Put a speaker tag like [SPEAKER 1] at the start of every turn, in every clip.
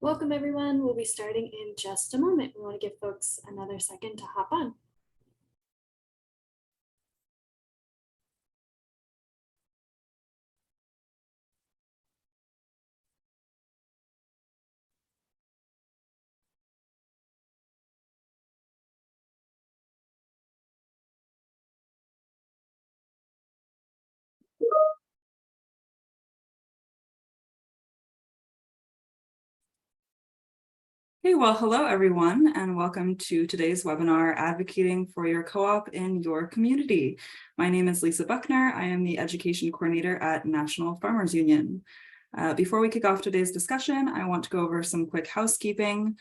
[SPEAKER 1] Welcome everyone. We'll be starting in just a moment. We want to give folks another second to hop on.
[SPEAKER 2] Hey, well, hello everyone, and welcome to today's webinar, Advocating for Your Co-op in Your Community. My name is Lisa Buckner. I am the Education Coordinator at National Farmers Union. Before we kick off today's discussion, I want to go over some quick housekeeping.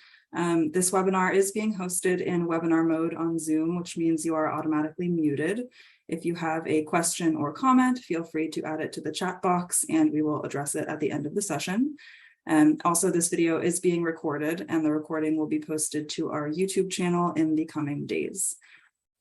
[SPEAKER 2] This webinar is being hosted in webinar mode on Zoom, which means you are automatically muted. If you have a question or comment, feel free to add it to the chat box and we will address it at the end of the session. Also, this video is being recorded and the recording will be posted to our YouTube channel in the coming days.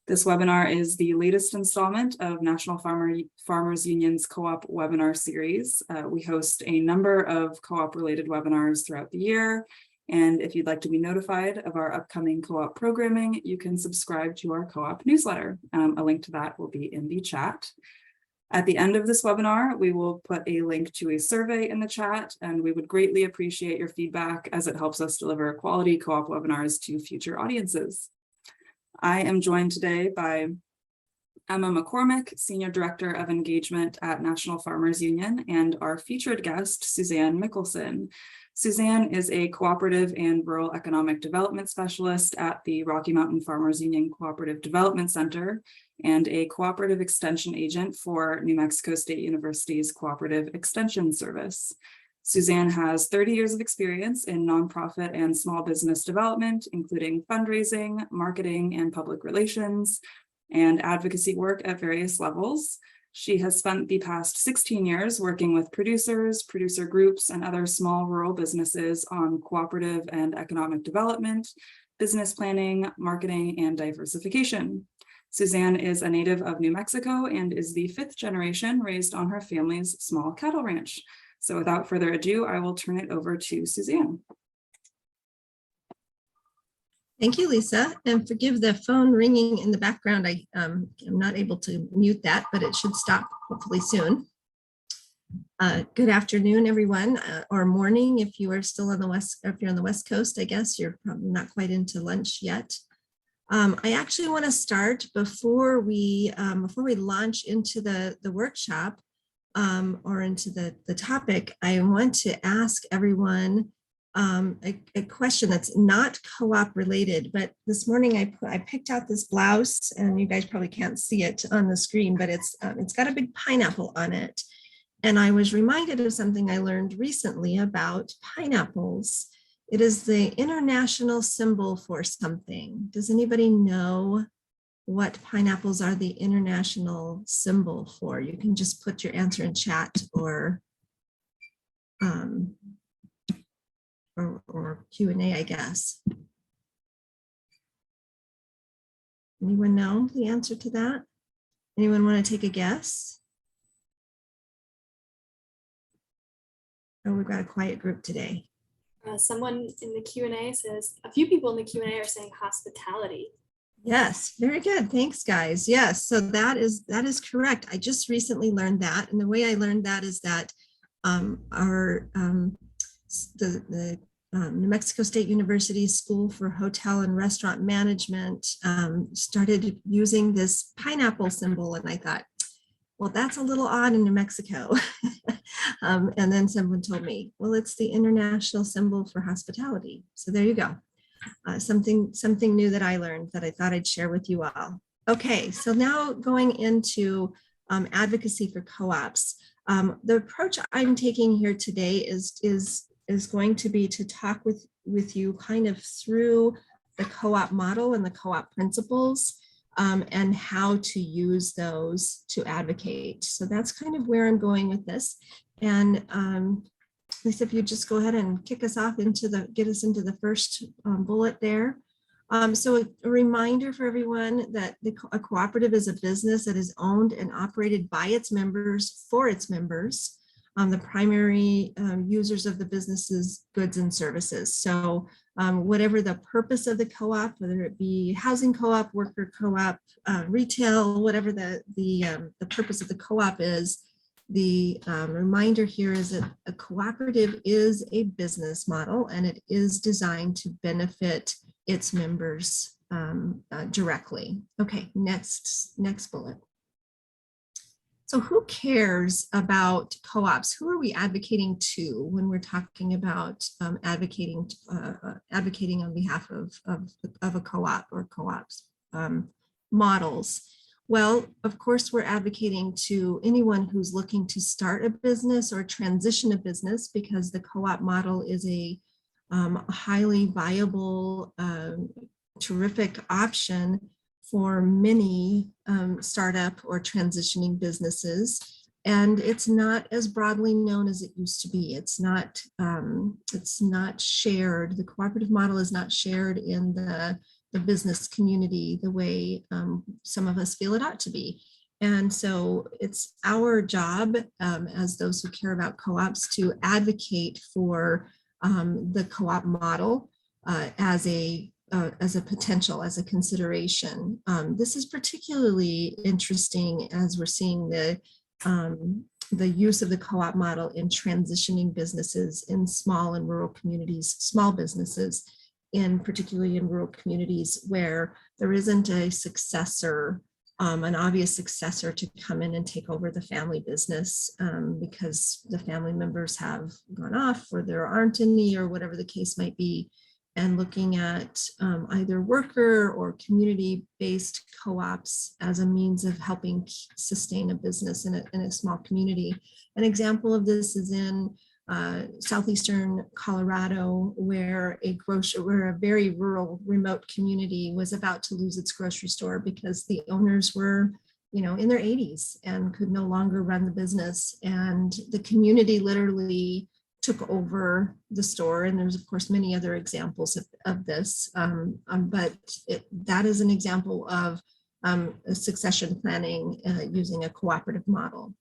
[SPEAKER 2] This webinar is the latest installment of National Farmers Union's co-op webinar series. We host a number of co-op related webinars throughout the year. And if you'd like to be notified of our upcoming co-op programming, you can subscribe to our co-op newsletter. A link to that will be in the chat. At the end of this webinar, we will put a link to a survey in the chat, and we would greatly appreciate your feedback as it helps us deliver quality co-op webinars to future audiences. I am joined today by Emma McCormick, Senior Director of Engagement at National Farmers Union, and our featured guest, Susann Mikkelson. Susann is a cooperative and rural economic development specialist at the Rocky Mountain Farmers Union Cooperative Development Center and a cooperative extension agent for New Mexico State University's Cooperative Extension Service. Susann has 30 years of experience in nonprofit and small business development, including fundraising, marketing, and public relations, and advocacy work at various levels. She has spent the past 16 years working with producers, producer groups, and other small rural businesses on cooperative and economic development, business planning, marketing, and diversification. Susann is a native of New Mexico and is the 5th generation raised on her family's small cattle ranch. So without further ado, I will turn it over to Susann.
[SPEAKER 3] Thank you, Lisa, and forgive the phone ringing in the background. I am not able to mute that, but it should stop hopefully soon. Good afternoon, everyone, or morning if you are still on the west. If you're on the West Coast, I guess you're probably not quite into lunch yet. I actually want to start before we launch into the workshop or into the topic. I want to ask everyone a question that's not co-op related, but this morning I picked out this blouse, and you guys probably can't see it on the screen, but it's got a big pineapple on it. And I was reminded of something I learned recently about pineapples. It is the international symbol for something. Does anybody know what pineapples are the international symbol for? You can just put your answer in chat or Q&A, I guess. Anyone know the answer to that? Anyone want to take a guess? Oh, we've got a quiet group today.
[SPEAKER 1] Someone in the Q&A says, a few people in the Q&A are saying hospitality.
[SPEAKER 3] Yes, very good. Thanks, guys. Yes, so that is correct. I just recently learned that, and the way I learned that is that the New Mexico State University School for Hotel and Restaurant Management started using this pineapple symbol, and I thought, well, that's a little odd in New Mexico. And then someone told me, well, it's the international symbol for hospitality. So there you go. Something new that I learned that I thought I'd share with you all. Okay, so now going into advocacy for co-ops. The approach I'm taking here today is going to be to talk with you kind of through the co-op model and the co-op principles and how to use those to advocate. So that's kind of where I'm going with this. And Lisa, if you just go ahead and kick us off get us into the first bullet there. So a reminder for everyone that a cooperative is a business that is owned and operated by its members for its members. the primary users of the business's goods and services. So whatever the purpose of the co-op, whether it be housing co-op, worker co-op, retail, whatever the purpose of the co-op is, the reminder here is that a cooperative is a business model and it is designed to benefit its members directly. Okay, next bullet. So who cares about co-ops? Who are we advocating to when we're talking about advocating on behalf of a co-op or co-ops models? Well, of course, we're advocating to anyone who's looking to start a business or transition a business, because the co-op model is a highly viable, terrific option for many startup or transitioning businesses. And it's not as broadly known as it used to be. It's not shared. The cooperative model is not shared in the business community the way some of us feel it ought to be. And so it's our job as those who care about co-ops to advocate for the co-op model as a potential, as a consideration. This is particularly interesting as we're seeing the use of the co-op model in transitioning businesses in small and rural communities, small businesses, particularly in rural communities where there isn't a successor, an obvious successor to come in and take over the family business because the family members have gone off or there aren't any or whatever the case might be. And looking at either worker or community-based co-ops as a means of helping sustain a business in a small community. An example of this is in southeastern Colorado, where a very rural, remote community was about to lose its grocery store because the owners were, in their 80s and could no longer run the business. And the community literally took over the store. And there's of course many other examples of this, but that is an example of succession planning using a cooperative model.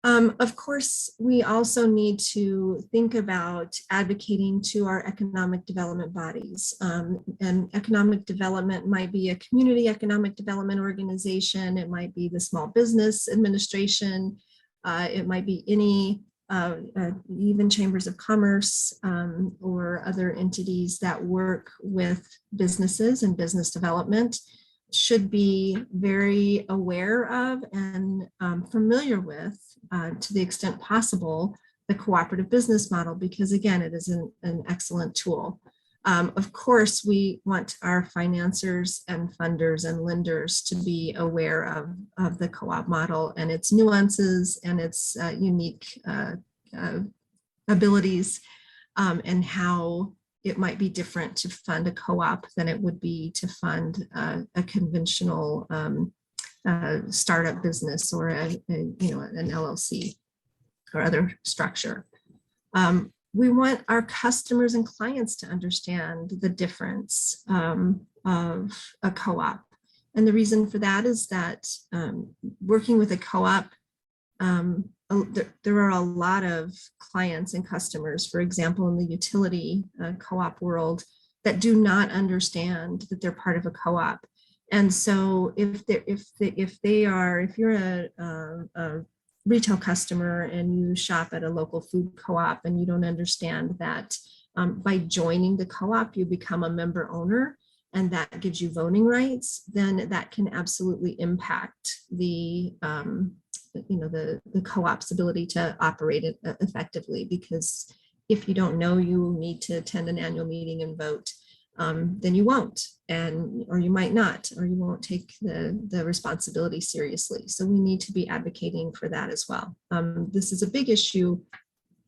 [SPEAKER 3] Of course, we also need to think about advocating to our economic development bodies. And economic development might be a community economic development organization. It might be the Small Business Administration. It might be any even chambers of commerce or other entities that work with businesses and business development should be very aware of and familiar with, to the extent possible, the cooperative business model, because again, it is an excellent tool. Of course, we want our financiers and funders and lenders to be aware of the co-op model and its nuances and its unique abilities and how it might be different to fund a co-op than it would be to fund a conventional startup business or an LLC or other structure. We want our customers and clients to understand the difference of a co-op. And the reason for that is that working with a co-op, there are a lot of clients and customers, for example, in the utility co-op world, that do not understand that they're part of a co-op. And so if you're a retail customer and you shop at a local food co-op and you don't understand that by joining the co-op, you become a member owner and that gives you voting rights, then that can absolutely impact the co-op's ability to operate it effectively, because if you don't know you need to attend an annual meeting and vote, then you won't, or you might not, or you won't take the responsibility seriously. So we need to be advocating for that as well. This is a big issue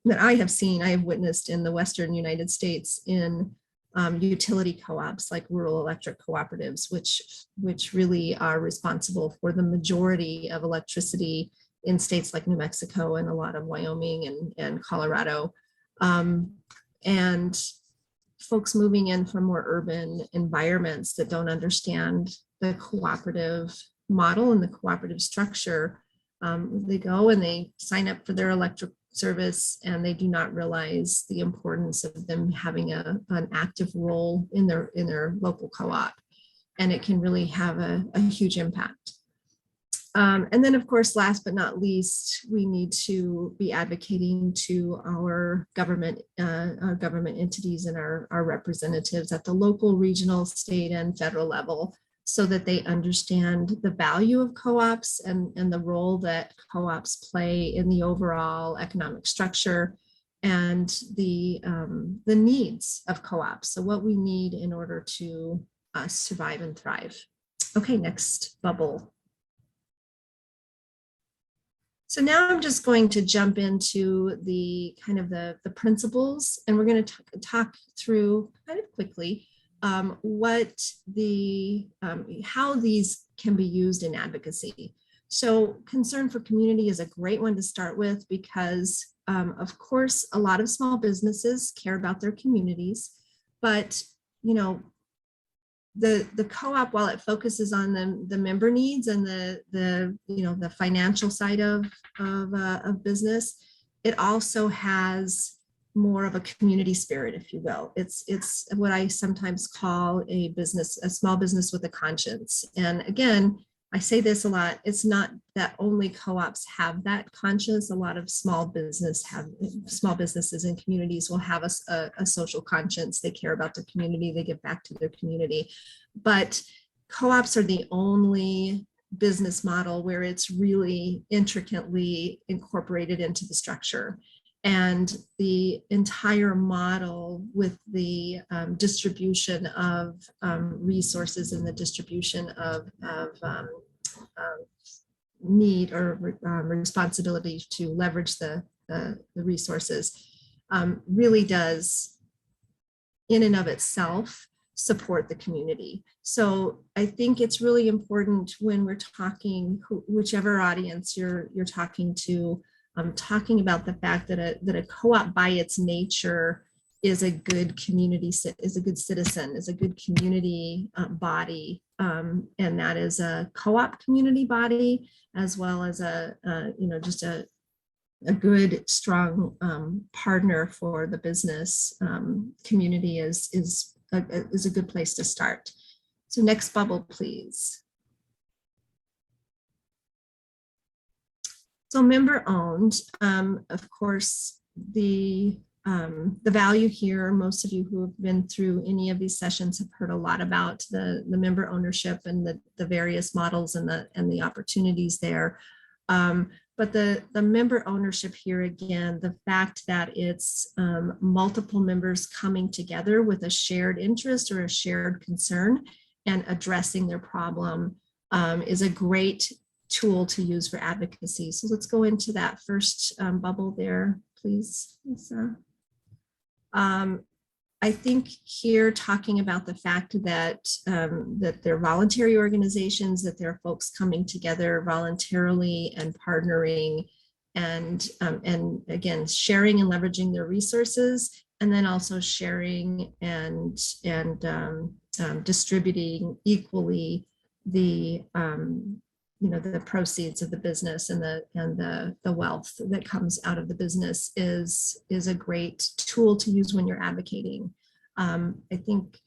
[SPEAKER 3] that I have witnessed in the Western United States in utility co-ops like rural electric cooperatives, which really are responsible for the majority of electricity in states like New Mexico and a lot of Wyoming and Colorado. And folks moving in from more urban environments that don't understand the cooperative model and the cooperative structure They go and they sign up for their electric service, and they do not realize the importance of them having an active role in their local co-op, and it can really have a huge impact. And then, of course, last but not least, we need to be advocating to our government entities and our representatives at the local, regional, state, and federal level, so that they understand the value of co-ops and the role that co-ops play in the overall economic structure and the needs of co-ops. So what we need in order to survive and thrive. Okay, next bubble. So now I'm just going to jump into the kind of the principles, and we're going to talk through kind of quickly what how these can be used in advocacy. So concern for community is a great one to start with, because of course, a lot of small businesses care about their communities, but the co-op, while it focuses on the member needs and the financial side of business, it also has more of a community spirit, if you will. It's what I sometimes call a small business with a conscience. And again, I say this a lot, it's not that only co-ops have that conscience. A lot of small businesses and communities will have a social conscience. They care about their community, they give back to their community. But co-ops are the only business model where it's really intricately incorporated into the structure. And the entire model with the distribution of resources and the distribution of need or responsibility to leverage the resources really does, in and of itself, support the community. So I think it's really important when we're talking, whichever audience you're talking to, talking about the fact that a co-op by its nature is a good community, is a good citizen, is a good community body, and that is a co-op community body, as well as just a good, strong partner for the business community is a good place to start. So next bubble, please. So member owned, of course, the value here, most of you who have been through any of these sessions have heard a lot about the member ownership and the various models and the opportunities there. But the member ownership here, again, the fact that it's multiple members coming together with a shared interest or a shared concern and addressing their problem is a great tool to use for advocacy. So let's go into that first bubble there, please, Lisa. I think here talking about the fact that that they're voluntary organizations, that there are folks coming together voluntarily and partnering, and again sharing and leveraging their resources, and then also sharing and distributing equally the the proceeds of the business and the wealth that comes out of the business is a great tool to use when you're advocating. I think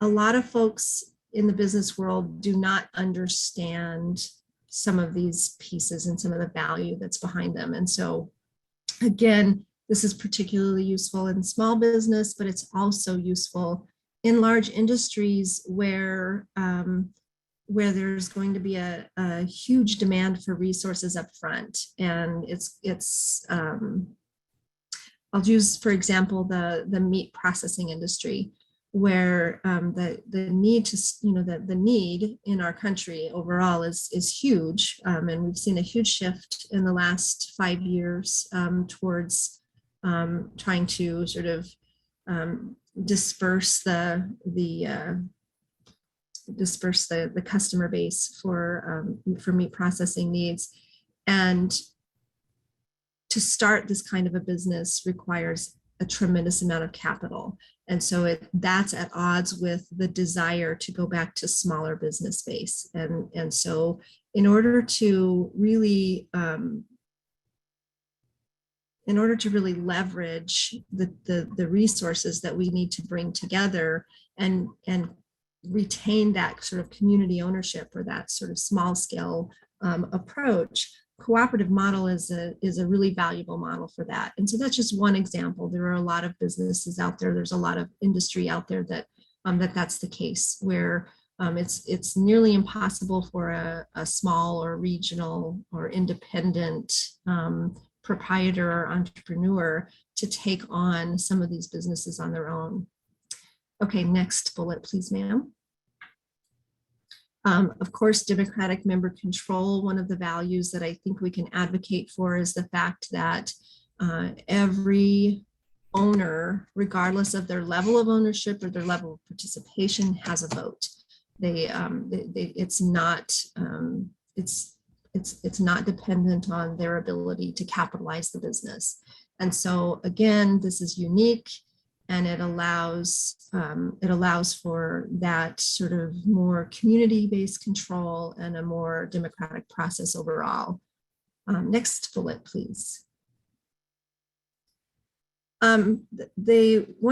[SPEAKER 3] a lot of folks in the business world do not understand some of these pieces and some of the value that's behind them. And so again, this is particularly useful in small business, but it's also useful in large industries where there's going to be a huge demand for resources up front. And I'll use, for example, the meat processing industry, where the need to, the need in our country overall is huge. And we've seen a huge shift in the last 5 years towards trying to sort of disperse the customer base for meat processing needs. And to start this kind of a business requires a tremendous amount of capital. And so that's at odds with the desire to go back to smaller business space. And so in order to really leverage the resources that we need to bring together and retain that sort of community ownership or that sort of small scale approach, cooperative model is a really valuable model for that. And so that's just one example. There are a lot of businesses out there. There's a lot of industry out there that that's the case, where it's nearly impossible for a small or regional or independent proprietor or entrepreneur to take on some of these businesses on their own. Okay, next bullet, please, ma'am. Of course, democratic member control. One of the values that I think we can advocate for is the fact that every owner, regardless of their level of ownership or their level of participation, has a vote. It's not dependent on their ability to capitalize the business. And so again, this is unique, and it allows for that sort of more community-based control and a more democratic process overall. Next bullet, please. One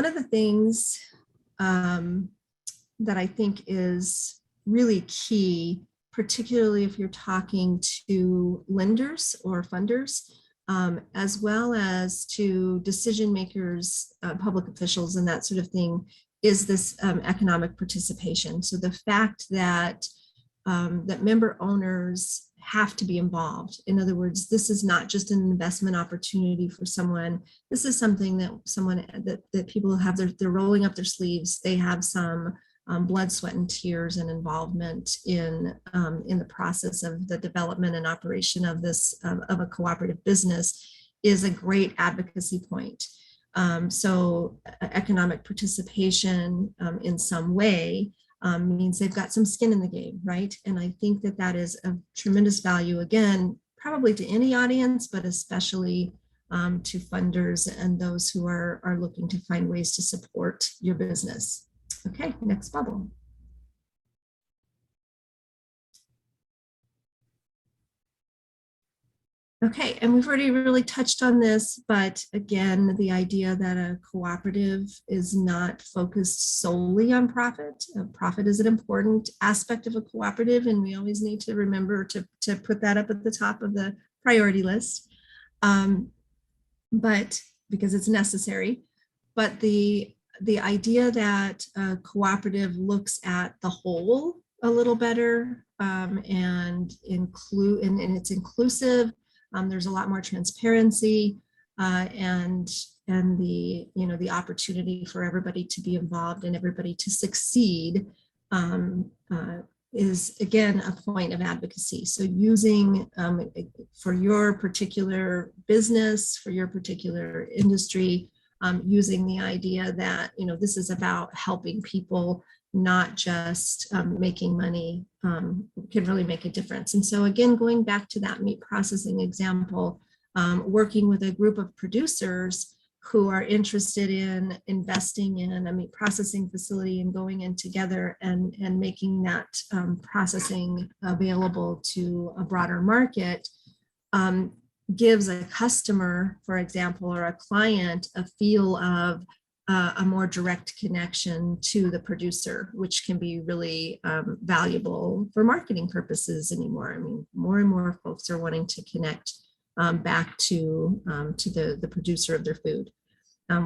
[SPEAKER 3] of the things that I think is really key, particularly if you're talking to lenders or funders, as well as to decision makers, public officials, and that sort of thing, is this economic participation. So the fact that that member owners have to be involved. In other words, this is not just an investment opportunity for someone. This is something that people have. They're rolling up their sleeves. They have some blood, sweat, and tears and involvement in the process of the development and operation of this of a cooperative business, is a great advocacy point. So economic participation in some way means they've got some skin in the game, right? And I think that that is of tremendous value, again, probably to any audience, but especially to funders and those who are looking to find ways to support your business. Okay, next bubble. Okay, and we've already really touched on this, but again, the idea that a cooperative is not focused solely on profit. Profit is an important aspect of a cooperative, and we always need to remember to put that up at the top of the priority list, but because it's necessary. But the idea that a cooperative looks at the whole a little better and it's inclusive. There's a lot more transparency and the opportunity for everybody to be involved and everybody to succeed is again a point of advocacy. So using for your particular business, for your particular industry, using the idea that this is about helping people, not just making money, can really make a difference. And so again, going back to that meat processing example, working with a group of producers who are interested in investing in a meat processing facility and going in together and making that processing available to a broader market, gives a customer, for example, or a client, a feel of a more direct connection to the producer, which can be really valuable for marketing purposes anymore. I mean, more and more folks are wanting to connect back to the producer of their food,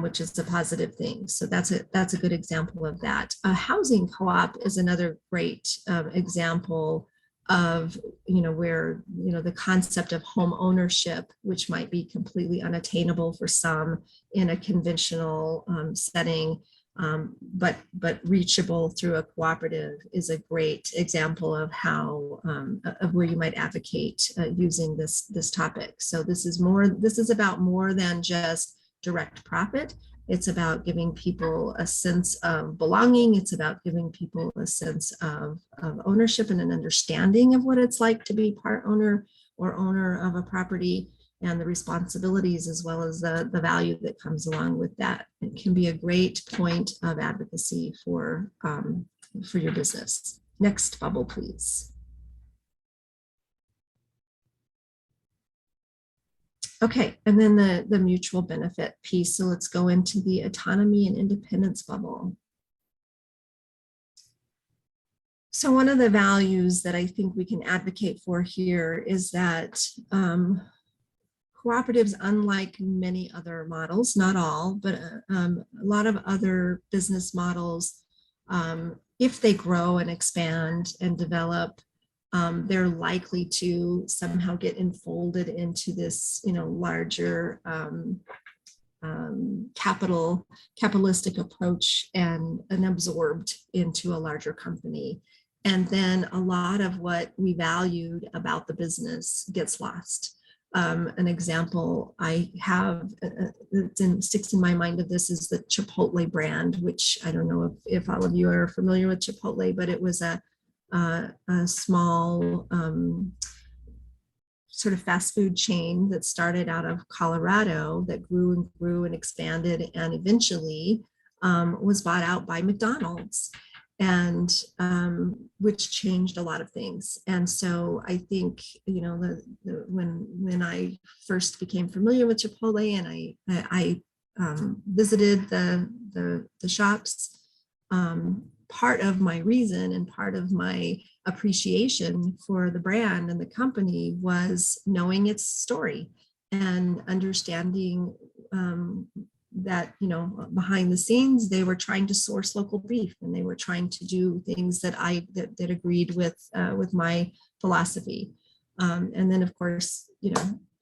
[SPEAKER 3] which is a positive thing. So that's a good example of that. A housing co-op is another great example of where the concept of home ownership, which might be completely unattainable for some in a conventional setting, but reachable through a cooperative, is a great example of how of where you might advocate using this topic. So this is about more than just direct profit. It's about giving people a sense of belonging. It's about giving people a sense of ownership and an understanding of what it's like to be part owner or owner of a property, and the responsibilities as well as the value that comes along with that. It can be a great point of advocacy for your business. Next bubble, please. Okay, and then the mutual benefit piece. So let's go into the autonomy and independence bubble. So one of the values that I think we can advocate for here is that cooperatives, unlike many other models, not all, but a lot of other business models, if they grow and expand and develop, they're likely to somehow get enfolded into this, larger capitalistic approach and absorbed into a larger company. And then a lot of what we valued about the business gets lost. An example I have that sticks in my mind of this is the Chipotle brand, which I don't know if all of you are familiar with Chipotle, but it was a small sort of fast food chain that started out of Colorado that grew and expanded and eventually was bought out by McDonald's, and which changed a lot of things. And so I think, when I first became familiar with Chipotle and I visited the shops, part of my reason and part of my appreciation for the brand and the company was knowing its story and understanding that, behind the scenes, they were trying to source local beef and they were trying to do things that that agreed with my philosophy. And then, of course,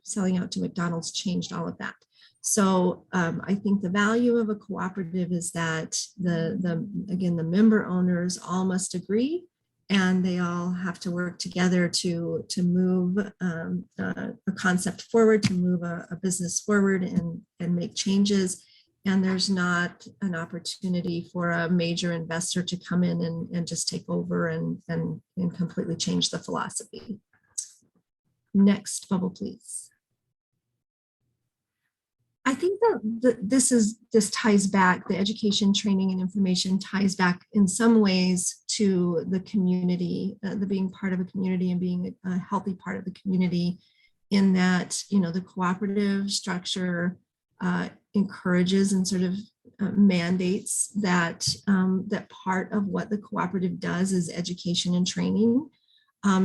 [SPEAKER 3] selling out to McDonald's changed all of that. So I think the value of a cooperative is that the member owners all must agree, and they all have to work together to move a concept forward, to move a business forward and make changes. And there's not an opportunity for a major investor to come in and just take over and completely change the philosophy. Next bubble, please. I think that this ties back, the education, training, and information ties back in some ways to the community, the being part of a community and being a healthy part of the community, in that, the cooperative structure encourages and sort of mandates that that part of what the cooperative does is education and training.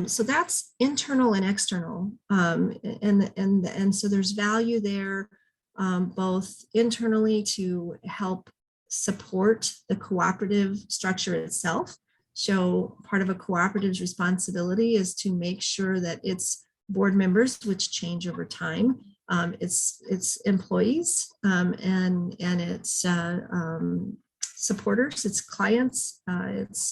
[SPEAKER 3] So that's internal and external, and so there's value there. Both internally to help support the cooperative structure itself. So part of a cooperative's responsibility is to make sure that its board members, which change over time, its employees, and its supporters, its clients,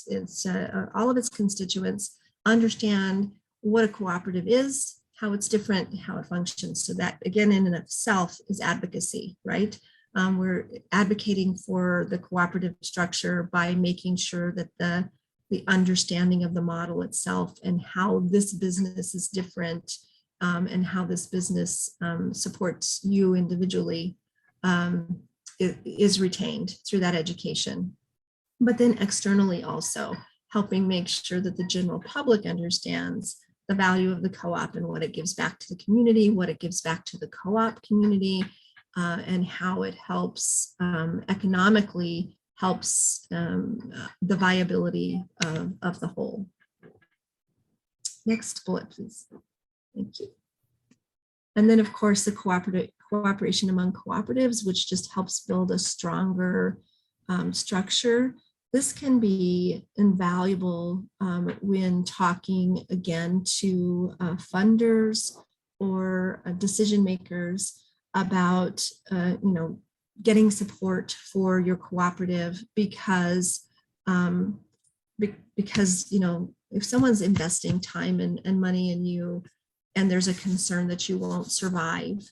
[SPEAKER 3] its all of its constituents understand what a cooperative is, how it's different, how it functions. So that, again, in and of itself is advocacy, right? We're advocating for the cooperative structure by making sure that the understanding of the model itself and how this business is different, and how this business supports you individually is retained through that education. But then externally also helping make sure that the general public understands the value of the co-op and what it gives back to the community, what it gives back to the co-op community, and how it helps economically helps the viability of the whole. Next bullet, please. Thank you. And then, of course, the cooperation among cooperatives, which just helps build a stronger structure. This can be invaluable when talking again to funders or decision makers about getting support for your cooperative, because if someone's investing time and money in you, and there's a concern that you won't survive,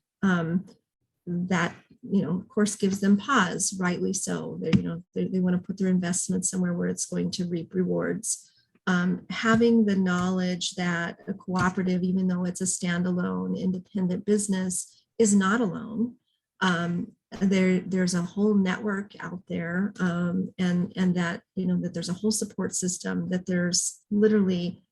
[SPEAKER 3] that of course gives them pause, rightly so. They want to put their investment somewhere where it's going to reap rewards. Having the knowledge that a cooperative, even though it's a standalone independent business, is not alone. There's a whole network out there, and that that there's a whole support system, that there's literally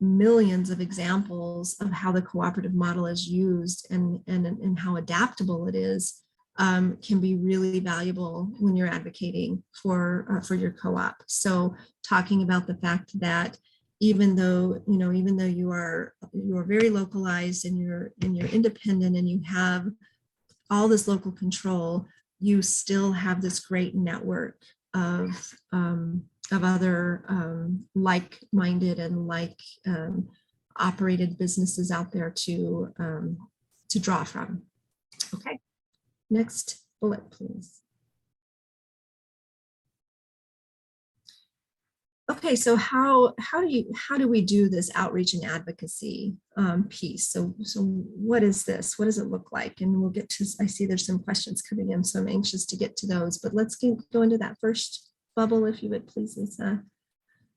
[SPEAKER 3] millions of examples of how the cooperative model is used and how adaptable it is, can be really valuable when you're advocating for your co-op. So talking about the fact that even though you are very localized and you're independent and you have all this local control, you still have this great network of other like-minded and operated businesses out there to draw from. Okay, next bullet, please. Okay, so how do we do this outreach and advocacy piece? So what is this? What does it look like? And we'll get to, I see there's some questions coming in, so I'm anxious to get to those, but let's go into that first bubble, if you would please, Lisa.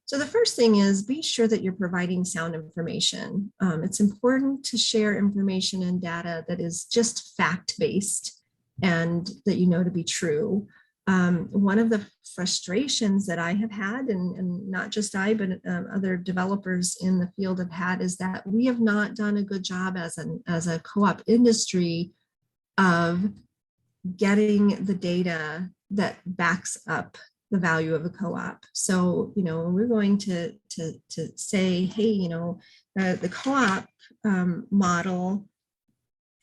[SPEAKER 3] So the first thing is be sure that you're providing sound information. It's important to share information and data that is just fact-based and that you know to be true. One of the frustrations that I have had, and not just I, but other developers in the field have had, is that we have not done a good job as a co-op industry of getting the data that backs up the value of a co-op. So, when we're going to say, hey, the co-op model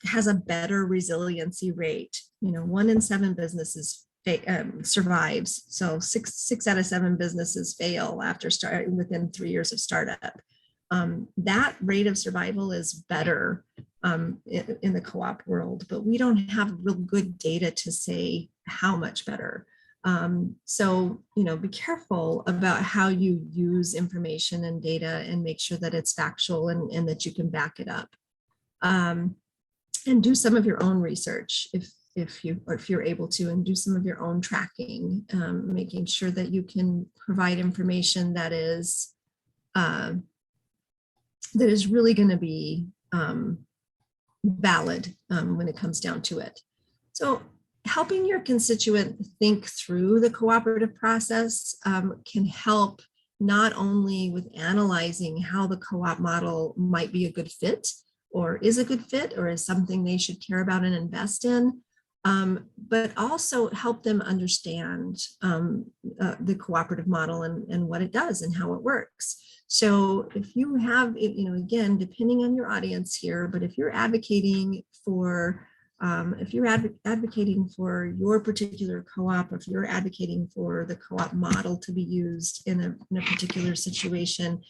[SPEAKER 3] has a better resiliency rate. 1 in 7 businesses survives. So six out of 7 businesses fail after starting within 3 years of startup. That rate of survival is better in the co-op world, but we don't have real good data to say how much better. So, be careful about how you use information and data and make sure that it's factual and that you can back it up. And do some of your own research if you're able to, and do some of your own tracking, making sure that you can provide information that is really going to be valid when it comes down to it. So helping your constituent think through the cooperative process can help not only with analyzing how the co-op model might be a good fit, or is a good fit, or is something they should care about and invest in, but also help them understand the cooperative model and what it does and how it works. So if you have, again, depending on your audience here, but if you're advocating for advocating for your particular co-op, if you're advocating for the co-op model to be used in a particular situation,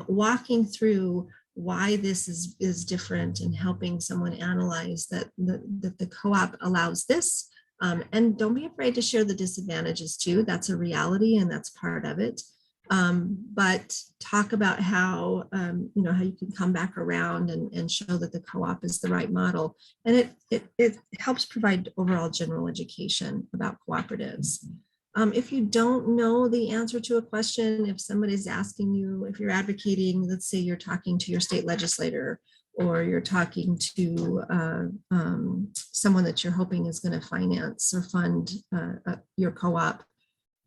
[SPEAKER 3] walking through why this is different and helping someone analyze that the co-op allows this. And don't be afraid to share the disadvantages too. That's a reality and that's part of it. But talk about how, how you can come back around and show that the co-op is the right model. And it helps provide overall general education about cooperatives. If you don't know the answer to a question, if somebody's asking you, if you're advocating, let's say you're talking to your state legislator, or you're talking to someone that you're hoping is going to finance or fund your co-op.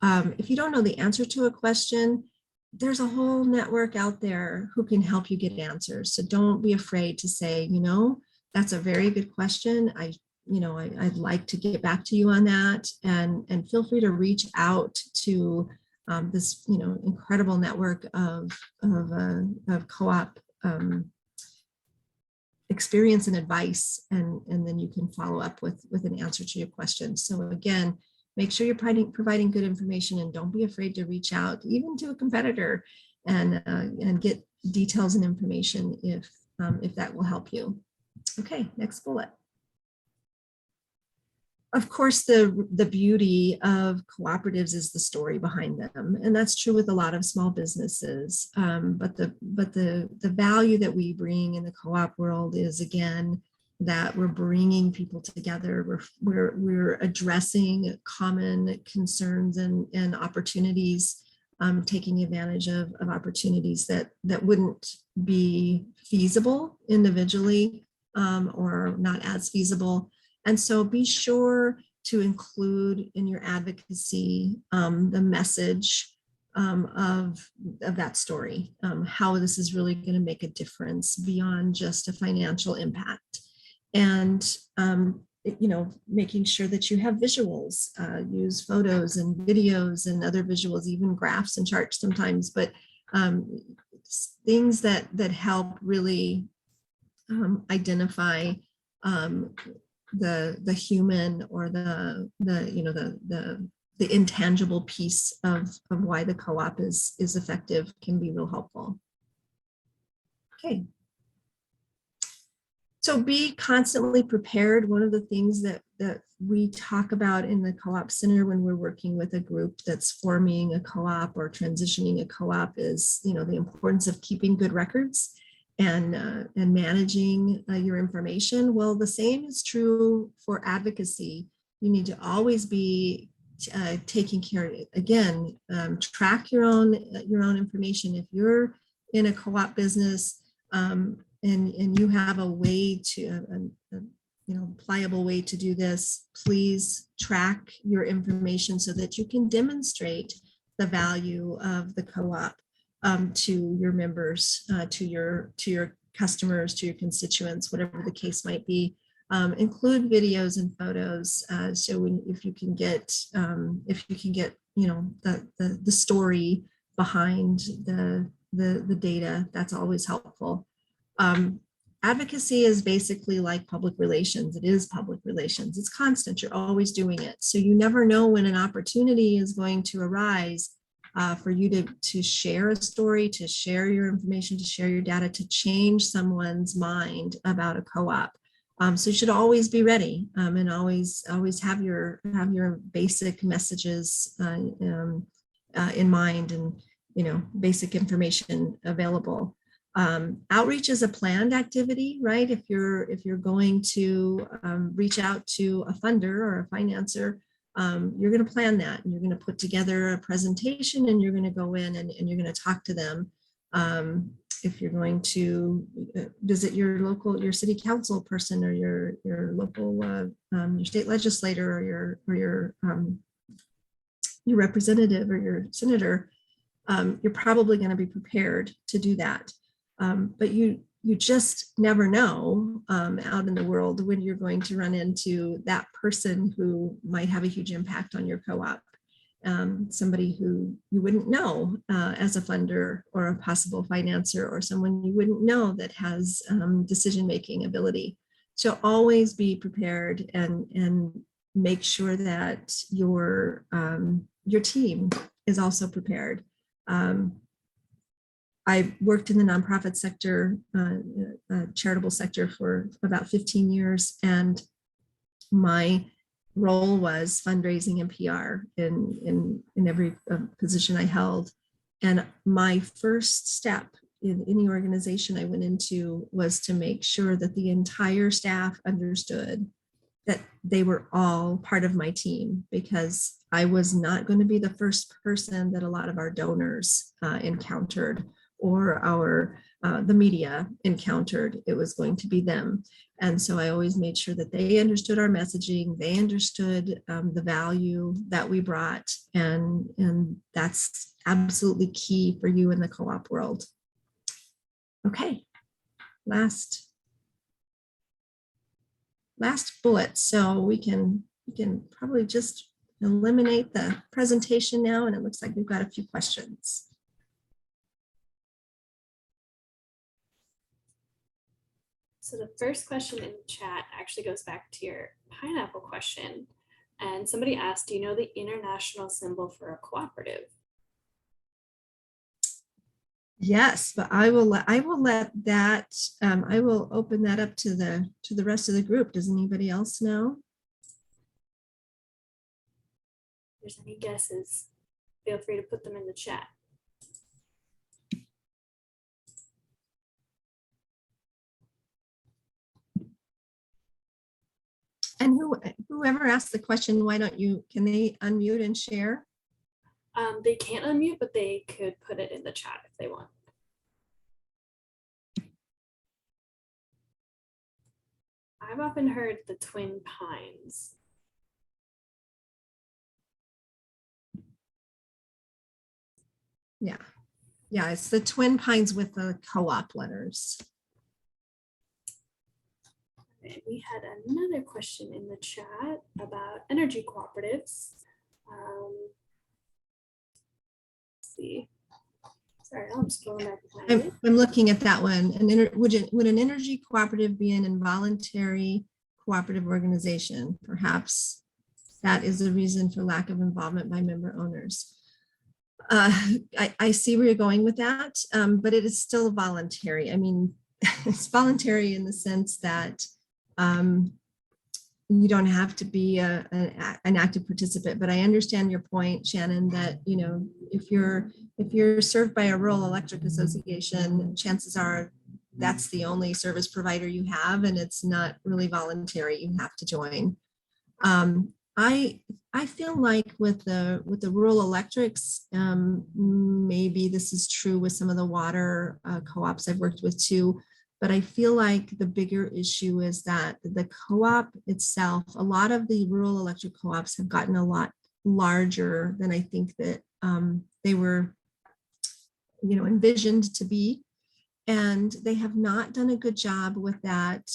[SPEAKER 3] If you don't know the answer to a question, there's a whole network out there who can help you get answers. So don't be afraid to say, that's a very good question. I'd like to get back to you on that, and feel free to reach out to this, incredible network of co-op experience and advice, and then you can follow up with an answer to your question. So again, make sure you're providing good information, and don't be afraid to reach out even to a competitor and get details and information if that will help you. Okay, next bullet. Of course, the beauty of cooperatives is the story behind them, and that's true with a lot of small businesses. But the value that we bring in the co-op world is, again, that we're bringing people together. We're addressing common concerns and opportunities, taking advantage of opportunities that wouldn't be feasible individually, or not as feasible. And so be sure to include in your advocacy the message of that story, how this is really going to make a difference beyond just a financial impact. And making sure that you have visuals, use photos and videos and other visuals, even graphs and charts sometimes, but things that help really identify the human or the intangible piece of why the co-op is effective can be real helpful. Okay. So be constantly prepared. One of the things that we talk about in the Co-op Center when we're working with a group that's forming a co-op or transitioning a co-op is, the importance of keeping good records and managing your information. Well, the same is true for advocacy. You need to always be taking care, again, track your own information. If you're in a co-op business, and you have a way to, pliable way to do this, please track your information so that you can demonstrate the value of the co-op to your members, to your customers, to your constituents, whatever the case might be. Include videos and photos. So if you can get, the story behind the data, that's always helpful. Advocacy is basically like public relations. It is public relations. It's constant. You're always doing it. So you never know when an opportunity is going to arise for you to share a story, to share your information, to share your data, to change someone's mind about a co-op. So you should always be ready and always have your basic messages in mind and basic information available. Outreach is a planned activity, right? If you're going to reach out to a funder or a financer, you're going to plan that, and you're going to put together a presentation, and you're going to go in and you're going to talk to them. If you're going to visit your city council person or your local your state legislator or your representative or your senator, you're probably going to be prepared to do that. But you just never know out in the world when you're going to run into that person who might have a huge impact on your co-op. Somebody who you wouldn't know as a funder or a possible financer, or someone you wouldn't know that has decision-making ability. So always be prepared and make sure that your team is also prepared. I worked in the nonprofit sector, charitable sector for about 15 years, and my role was fundraising and PR in every position I held. And my first step in any organization I went into was to make sure that the entire staff understood that they were all part of my team, because I was not going to be the first person that a lot of our donors encountered, or the media encountered. It was going to be them. And so I always made sure that they understood our messaging, they understood the value that we brought, and that's absolutely key for you in the co-op world. Okay, last bullet. So we can probably just eliminate the presentation now, and it looks like we've got a few questions.
[SPEAKER 1] So the first question in the chat actually goes back to your pineapple question. And somebody asked, do you know the international symbol for a cooperative?
[SPEAKER 3] Yes, but I will let that, I will open that up to the rest of the group. Does anybody else know?
[SPEAKER 1] If there's any guesses, feel free to put them in the chat.
[SPEAKER 3] And whoever asked the question, can they unmute and share?
[SPEAKER 1] They can't unmute, but they could put it in the chat if they want. I've often heard the Twin Pines.
[SPEAKER 3] Yeah. Yeah, it's the Twin Pines with the co-op letters.
[SPEAKER 1] And we had another question in the chat about energy cooperatives. Let's see. Sorry, I'm scrolling back behind.
[SPEAKER 3] I'm looking at that one. Would an energy cooperative be an involuntary cooperative organization? Perhaps that is the reason for lack of involvement by member owners. I see where you're going with that, but it is still voluntary. I mean, it's voluntary in the sense that you don't have to be an active participant. But I understand your point, Shannon, that if you're served by a rural electric association, chances are that's the only service provider you have, and it's not really voluntary. You have to join. I feel like with the rural electrics, maybe this is true with some of the water co-ops I've worked with too, but I feel like the bigger issue is that the co-op itself, a lot of the rural electric co-ops have gotten a lot larger than I think that they were, envisioned to be. And they have not done a good job with that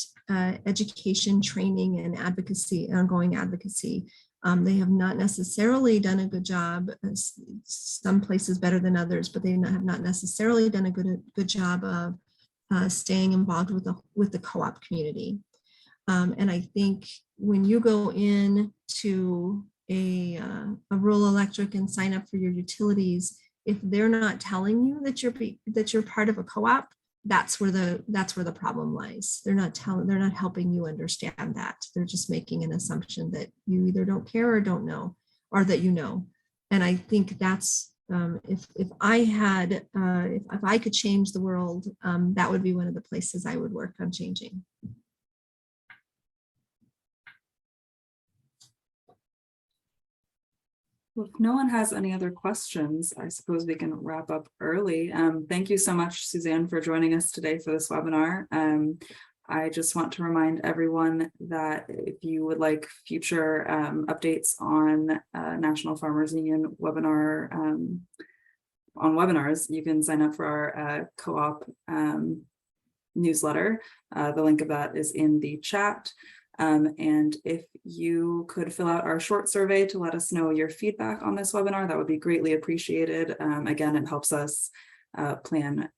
[SPEAKER 3] education, training, and advocacy, ongoing advocacy. They have not necessarily done a good job, some places better than others, but they have not necessarily done a good job of staying involved with the co-op community. And I think when you go in to a rural electric and sign up for your utilities, if they're not telling you that you're part of a co-op, that's where the problem lies. They're not helping you understand that. They're just making an assumption that you either don't care or don't know, or that you know. And I think that's if I could change the world, that would be one of the places I would work on changing.
[SPEAKER 2] Well, if no one has any other questions, I suppose we can wrap up early. Thank you so much, Susann, for joining us today for this webinar. I just want to remind everyone that if you would like future updates on National Farmers Union webinar, on webinars, you can sign up for our co-op newsletter. The link of that is in the chat. And if you could fill out our short survey to let us know your feedback on this webinar, that would be greatly appreciated. Again, it helps us plan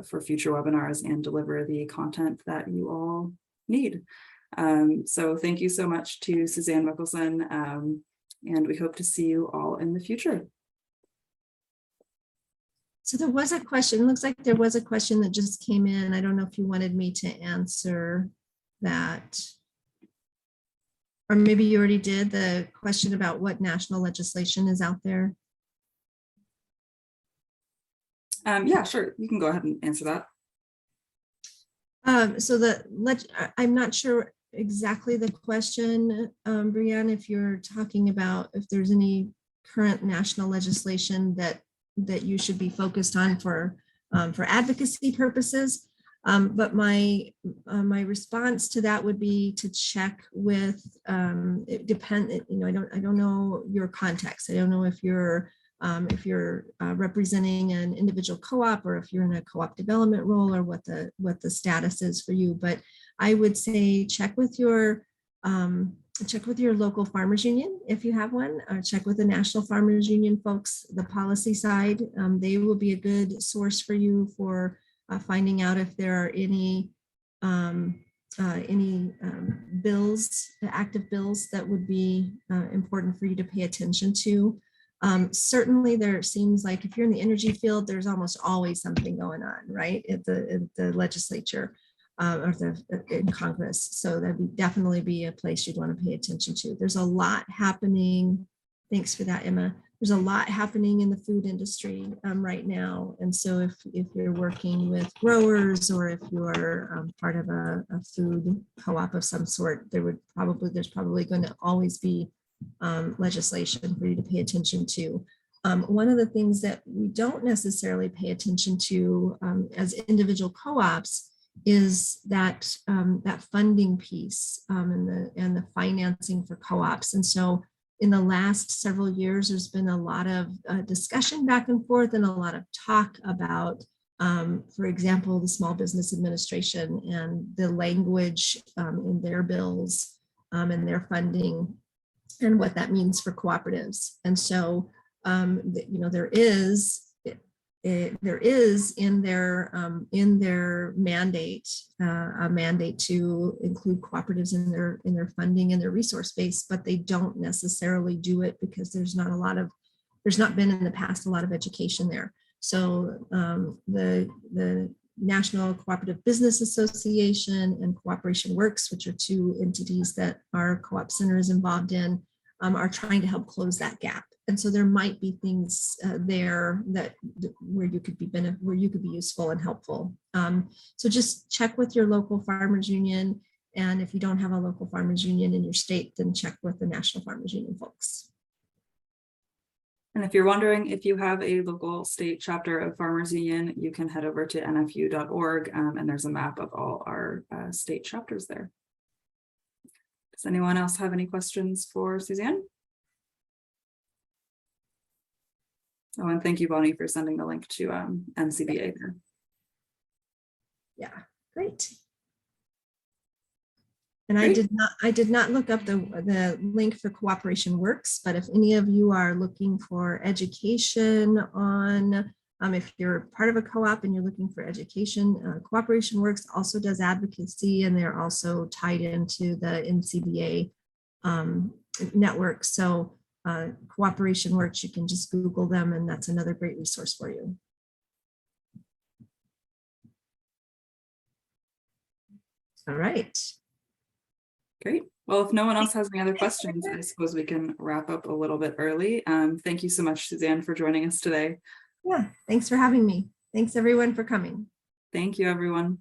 [SPEAKER 2] for future webinars and deliver the content that you all need. So thank you so much to Susann Mikkelson, and we hope to see you all in the future.
[SPEAKER 3] So there was a question, looks like there was a question that just came in. I don't know if you wanted me to answer that. Or maybe you already did, the question about what national legislation is out there.
[SPEAKER 2] Yeah, sure. You can go ahead and answer that.
[SPEAKER 3] So I'm not sure exactly the question, Brianne, if you're talking about if there's any current national legislation that you should be focused on for advocacy purposes. But my response to that would be to check with it depends. I don't know your context. I don't know if you're representing an individual co-op or if you're in a co-op development role or what the status is for you. But I would say check with your local farmers union if you have one, or check with the National Farmers Union folks, the policy side. They will be a good source for you for finding out if there are any bills, active bills that would be important for you to pay attention to. Certainly, there seems like if you're in the energy field, there's almost always something going on, right, at the legislature or in Congress. So that would definitely be a place you'd want to pay attention to. There's a lot happening. Thanks for that, Emma. There's a lot happening in the food industry right now. And so if you're working with growers or if you're part of a food co-op of some sort, there's probably going to always be legislation for you to pay attention to. One of the things that we don't necessarily pay attention to as individual co-ops is that funding piece and the financing for co-ops. And so in the last several years, there's been a lot of discussion back and forth and a lot of talk about, for example, the Small Business Administration and the language in their bills and their funding and what that means for cooperatives. And so, there is in their mandate a mandate to include cooperatives in their funding and their resource base, but they don't necessarily do it because there's not been in the past a lot of education there. So the National Cooperative Business Association and Cooperation Works, which are two entities that our Co-op Center is involved in, are trying to help close that gap. And so there might be things there where you could be useful and helpful. So just check with your local farmers union. And if you don't have a local farmers union in your state, then check with the National Farmers Union folks.
[SPEAKER 2] And if you're wondering if you have a local state chapter of Farmers Union, you can head over to nfu.org and there's a map of all our state chapters there. Does anyone else have any questions for Susann? Oh, and thank you, Bonnie, for sending the link to NCBA there.
[SPEAKER 3] Yeah, great. And great. I did not look up the link for Cooperation Works, but if any of you are looking for education on, if you're part of a co-op and you're looking for education, Cooperation Works also does advocacy, and they're also tied into the NCBA network. So Cooperation Works, you can just Google them, and that's another great resource for you. All right.
[SPEAKER 2] Great. Well, if no one else has any other questions, I suppose we can wrap up a little bit early. Thank you so much, Susann, for joining us today.
[SPEAKER 3] Yeah, thanks for having me. Thanks everyone for coming.
[SPEAKER 2] Thank you, everyone.